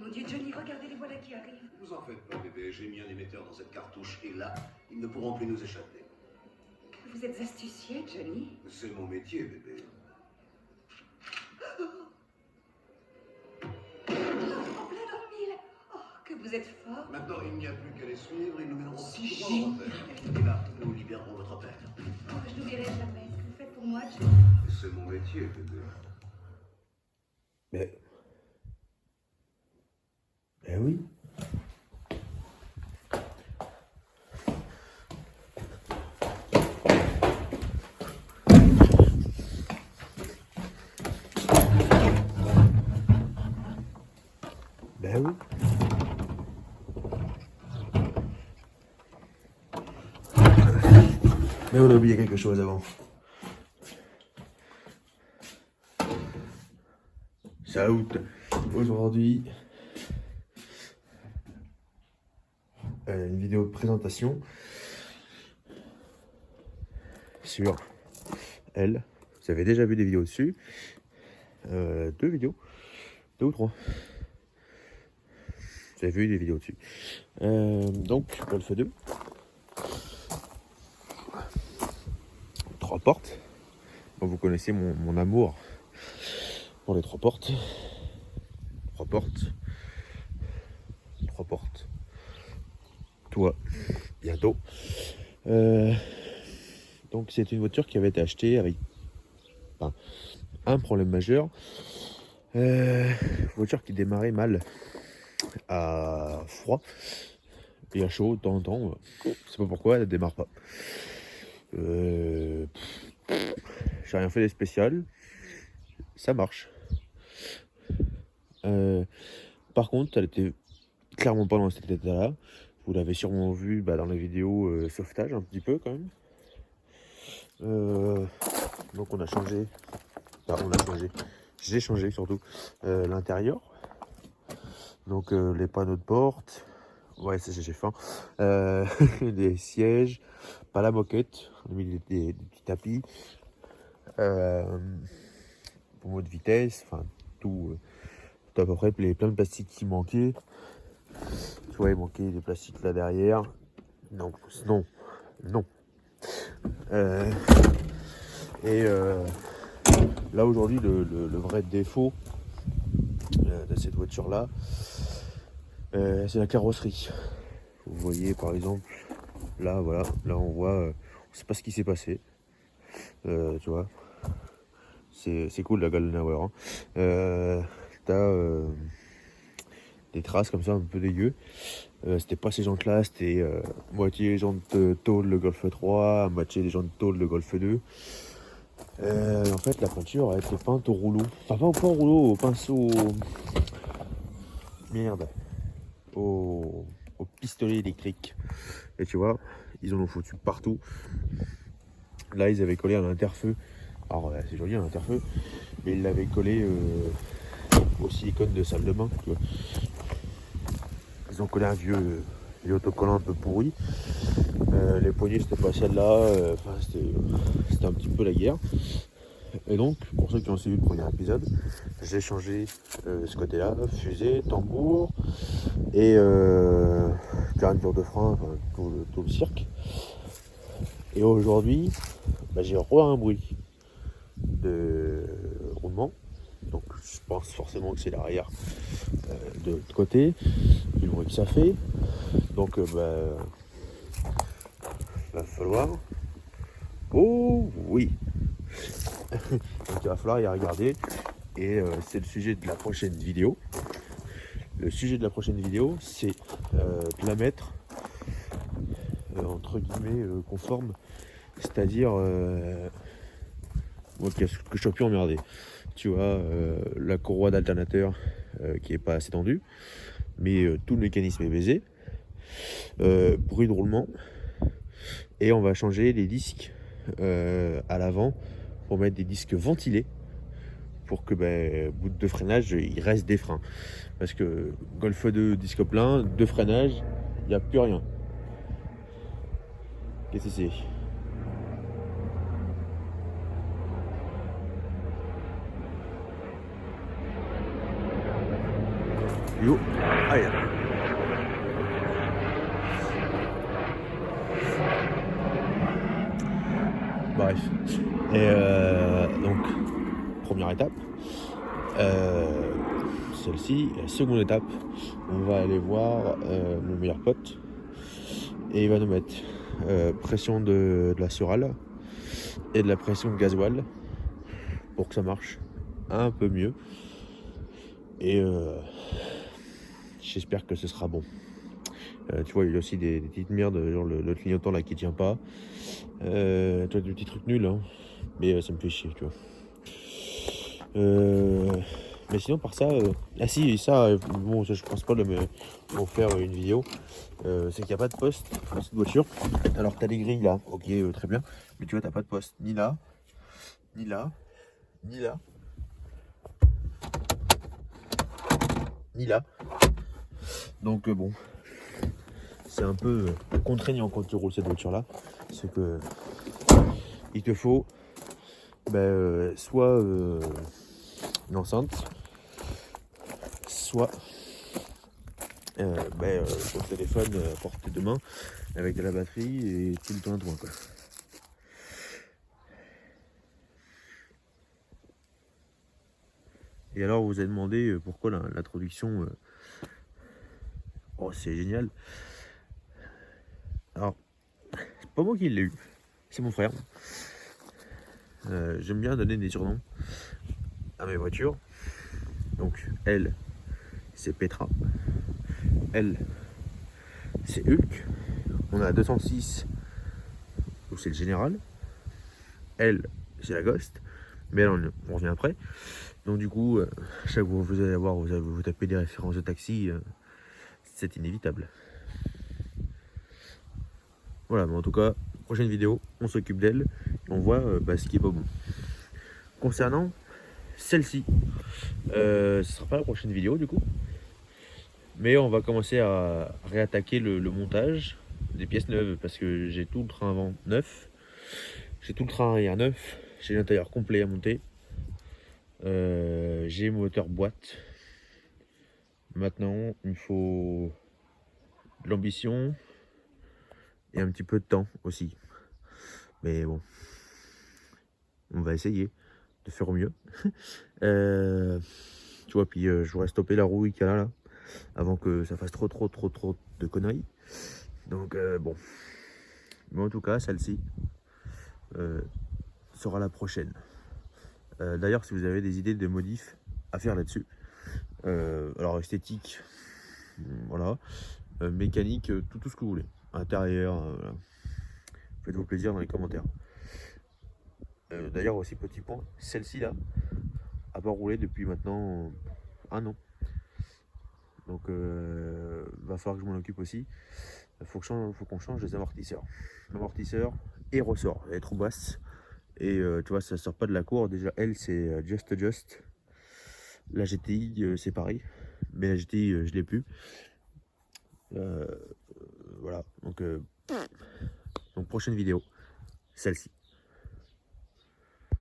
mon Dieu, Johnny, regardez, les voilà qui arrivent. Vous en faites pas, bébé. J'ai mis un émetteur dans cette cartouche et là, ils ne pourront plus nous échapper. Vous êtes astucieux, Johnny. C'est mon métier, bébé. En plein dans le mille. Oh, que vous êtes fort. Maintenant, il n'y a plus qu'à les suivre. Ils nous mèneront tout Chut. droit en enfer. Et là, nous libérerons votre père. Oh, je n'oublierai jamais ce que vous faites pour moi, Johnny. C'est mon métier, bébé. Mais... Eh oui. Ben oui. Mais on a oublié quelque chose avant. Salut. Aujourd'hui, une vidéo de présentation sur elle. Vous avez déjà vu des vidéos dessus. Deux vidéos. Deux ou trois. Vous avez vu des vidéos dessus. Donc, Golf 2. 3 portes. Bon, vous connaissez mon amour pour les 3 portes. 3 portes. 3 portes. Toi, bientôt. Donc, c'est une voiture qui avait été achetée avec un problème majeur. Voiture qui démarrait mal à froid et à chaud de temps en temps. Je sais pas pourquoi elle ne démarre pas. J'ai rien fait de spécial. Ça marche. Par contre, elle était clairement pas dans cet état-là. Vous l'avez sûrement vu dans les vidéos sauvetage un petit peu quand même. Donc on a changé. J'ai changé surtout l'intérieur. Donc les panneaux de porte. Ouais, ça j'ai faim. Des sièges, pas la moquette. On a mis des petits tapis. Pommeau de vitesse, enfin tout à peu près plein de plastiques qui manquaient. Tu vois, il manquait des plastiques là derrière. Non. Là aujourd'hui, le vrai défaut de cette voiture là, c'est la carrosserie. Vous voyez par exemple, là voilà, là on voit, on sait pas ce qui s'est passé. Tu vois, c'est cool la Golden Hour. Hein. T'as des traces comme ça un peu dégueu. C'était pas ces jantes là, c'était moitié jantes tôle le Golf 3, moitié des jantes tôle le Golf 2. En fait la peinture a été peinte au rouleau, enfin pas au rouleau, au pinceau, merde, au pistolet électrique. Et tu vois, ils en ont foutu partout. Là ils avaient collé un interfeu. Alors c'est joli un interfeu, mais ils l'avaient collé au silicone de salle de bain. Tu vois. Ils ont collé un vieux autocollant un peu pourri. Les poignées c'était pas celle-là. C'était un petit peu la guerre. Et donc, pour ceux qui ont suivi le premier épisode, j'ai changé ce côté-là, fusée, tambour et garniture de frein, enfin, tout le cirque. Et aujourd'hui, j'ai un bruit de roulement. Donc je pense forcément que c'est l'arrière de l'autre côté, vu le bruit que ça fait. Donc va falloir... Oh oui. Donc il va falloir y regarder. Et c'est le sujet de la prochaine vidéo. Le sujet de la prochaine vidéo, c'est de la mettre entre guillemets conforme. C'est-à-dire que je sois plus emmerdé. Tu vois, la courroie d'alternateur qui est pas assez tendue, mais tout le mécanisme est baisé. Bruit de roulement. Et on va changer les disques à l'avant pour mettre des disques ventilés pour que bout de freinage il reste des freins. Parce que Golf 2 disque plein, de freinage, il n'y a plus rien. Qu'est-ce que c'est ? Yo. Bref. Et donc, première étape. Celle-ci. Seconde étape, on va aller voir mon meilleur pote. Et il va nous mettre pression de la surale et de la pression gasoil pour que ça marche un peu mieux. Et j'espère que ce sera bon. Tu vois, il y a aussi des petites merdes, genre le clignotant là qui tient pas. Tu vois, des petits trucs nuls, hein. Mais ça me fait chier, tu vois. Mais sinon, par ça, ah si, ça, bon, ça, je pense pas m'en faire une vidéo. C'est qu'il n'y a pas de poste dans cette voiture. Alors que t'as des grilles là, ok, très bien. Mais tu vois, t'as pas de poste ni là, ni là, ni là, ni là. Donc bon, c'est un peu contraignant quand tu roules cette voiture là. C'est que il te faut soit une enceinte, soit ton téléphone à portée de main avec de la batterie et tout le temps à toi, quoi. Et alors vous avez demandé pourquoi l'introduction. Oh, c'est génial. Alors, c'est pas moi qui l'ai eu, c'est mon frère. J'aime bien donner des surnoms à mes voitures. Donc elle, c'est Petra. Elle, c'est Hulk. On a la 206 où c'est le général. Elle, c'est la Ghost. Mais elle, on revient après. Donc du coup, chaque fois que vous allez voir, vous tapez des références de taxi, c'est inévitable. Voilà, mais en tout cas, prochaine vidéo, on s'occupe d'elle et on voit ce qui est pas bon. Concernant celle-ci, ce sera pas la prochaine vidéo du coup, mais on va commencer à réattaquer le montage des pièces neuves parce que j'ai tout le train avant neuf, j'ai tout le train arrière neuf, j'ai l'intérieur complet à monter, j'ai moteur boîte. Maintenant, il me faut de l'ambition et un petit peu de temps aussi. Mais bon, on va essayer de faire au mieux. Tu vois, puis je voudrais stopper la rouille qu'il y a là, avant que ça fasse trop de conneries. Donc bon. Mais en tout cas, celle-ci sera la prochaine. D'ailleurs, si vous avez des idées de modifs à faire là-dessus, alors esthétique, voilà, mécanique, tout ce que vous voulez, intérieur, voilà. Faites-vous plaisir dans les commentaires. D'ailleurs aussi petit point, celle-ci là a pas roulé depuis maintenant un an. Donc va falloir que je m'en occupe aussi. Faut qu'on change les amortisseurs. Amortisseur et ressort. Elle est trop basse. Et tu vois, ça sort pas de la cour. Déjà elle c'est Just. La GTI c'est pareil. Mais la GTI je l'ai plus. Voilà. Donc prochaine vidéo. Celle-ci.